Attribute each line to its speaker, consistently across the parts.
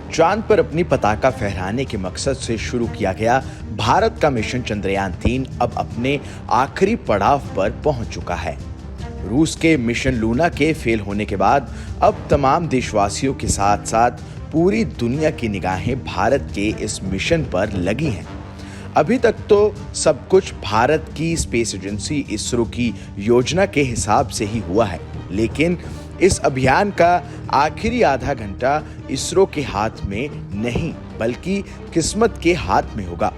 Speaker 1: चांद पर अपनी पताका फहराने के मकसद से शुरू किया गया भारत का मिशन चंद्रयान-3 अब अपने आखिरी पड़ाव पर पहुंच चुका है। रूस के मिशन लूना के फेल होने के बाद अब तमाम देशवासियों के साथ साथ पूरी दुनिया की निगाहें भारत के इस मिशन पर लगी हैं। अभी तक तो सब कुछ भारत की स्पेस एजेंसी इसरो की योजना के हिसाब से ही हुआ है, लेकिन इस अभियान का आखिरी आधा घंटा इसरो के हाथ में नहीं बल्कि किस्मत के हाथ में होगा।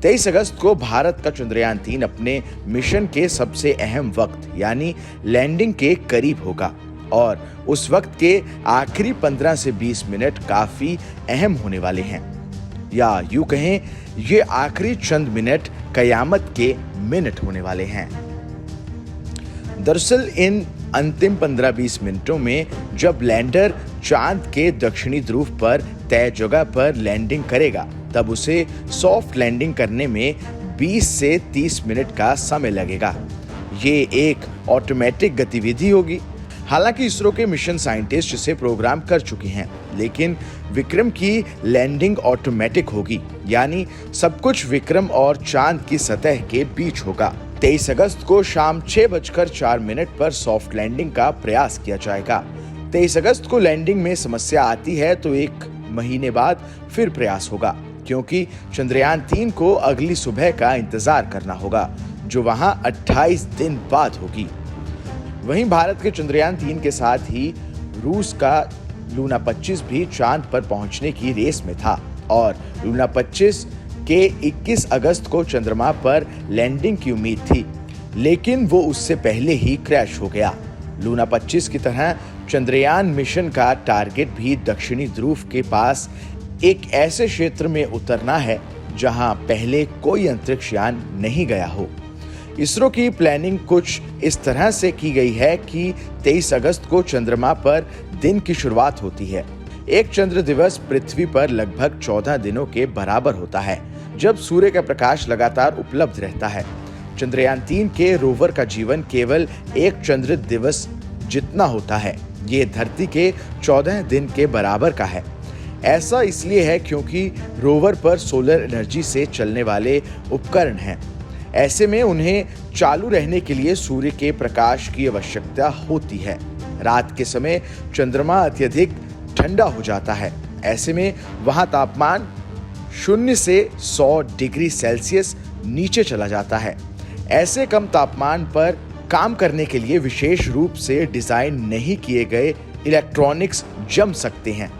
Speaker 1: 23 अगस्त को भारत का चंद्रयान-3 अपने मिशन के सबसे अहम वक्त यानी लैंडिंग के करीब होगा और उस वक्त के आखिरी 15 से 20 मिनट काफी अहम होने वाले हैं, या यूं कहें ये आखिरी चंद मिनट कयामत के मिनट होने वाले हैं। दरअसल इन अंतिम 15-20 मिनटों में जब लैंडर चांद के दक्षिणी ध्रुव पर तय जगह पर लैंडिंग करेगा, तब उसे सॉफ्ट लैंडिंग करने में 20 से 30 मिनट का समय लगेगा। ये एक ऑटोमेटिक गतिविधि होगी। हालांकि इसरो के मिशन साइंटिस्ट इसे प्रोग्राम कर चुके हैं, लेकिन विक्रम की लैंडिंग ऑटोमेटिक होगी, यानी सब कुछ विक्रम और चांद की सतह के बीच होगा। 23 अगस्त को शाम 6:04 पर सॉफ्ट लैंडिंग का प्रयास किया जाएगा। 23 अगस्त को लैंडिंग में समस्या आती है तो 1 महीने बाद फिर प्रयास होगा, क्योंकि चंद्रयान-3 को अगली सुबह का इंतजार करना होगा, जो वहां 28 दिन बाद होगी। वहीं भारत के चंद्रयान-3 के साथ ही रूस का लूना 25 भी चांद पर पहुंचने की रेस में था और लूना 25 के 21 अगस्त को चंद्रमा पर लैंडिंग की उम्मीद थी, लेकिन वो उससे पहले ही क्रैश हो गया। लूना 25 की तरह चंद्रयान मिशन का टारगेट भी दक्षिणी ध्रुव के पास एक ऐसे क्षेत्र में उतरना है जहां पहले कोई अंतरिक्ष यान नहीं गया हो। इसरो की प्लानिंग कुछ इस तरह से की गई है कि 23 अगस्त को चंद्रमा पर दिन की शुरुआत होती है। एक चंद्र दिवस पृथ्वी पर लगभग 14 दिनों के बराबर होता है, जब सूर्य का प्रकाश लगातार उपलब्ध रहता है। चंद्रयान-3 के रोवर का जीवन केवल एक चंद्र दिवस जितना होता है। ये धरती के 14 दिन के बराबर का है। ऐसा इसलिए है क्योंकि रोवर पर सोलर एनर्जी से चलने वाले उपकरण हैं। ऐसे में उन्हें चालू रहने के लिए सूर्य के प्रकाश की आवश्यकता होती है। रात के समय चंद्रमा अत्यधिक ठंडा हो जाता है। ऐसे में वहां तापमान 0 से 100 डिग्री सेल्सियस नीचे चला जाता है। ऐसे कम तापमान पर काम करने के लिए विशेष रूप से डिजाइन नहीं किए गए इलेक्ट्रॉनिक्स जम सकते हैं।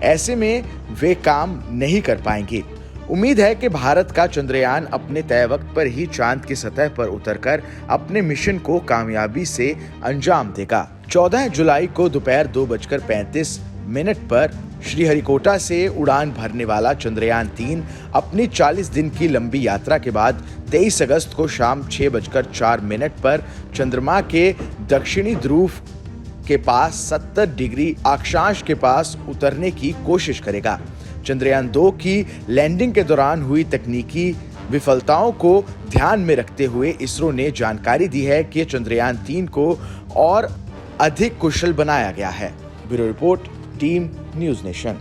Speaker 1: ऐसे में वे काम नहीं कर पाएंगे। उम्मीद है कि भारत का चंद्रयान अपने तय वक्त पर ही चांद की सतह पर उतरकर अपने मिशन को कामयाबी से अंजाम देगा। 14 जुलाई को दोपहर 2:35 पर श्रीहरिकोटा से उड़ान भरने वाला चंद्रयान-3 अपनी 40 दिन की लंबी यात्रा के बाद 23 अगस्त को शाम 6:04 पर चंद्रमा के दक्षिणी ध्रुव के पास 70 डिग्री अक्षांश के पास उतरने की कोशिश करेगा। चंद्रयान-2 की लैंडिंग के दौरान हुई तकनीकी विफलताओं को ध्यान में रखते हुए इसरो ने जानकारी दी है कि चंद्रयान-3 को और अधिक कुशल बनाया गया है। Bureau report, team news nation.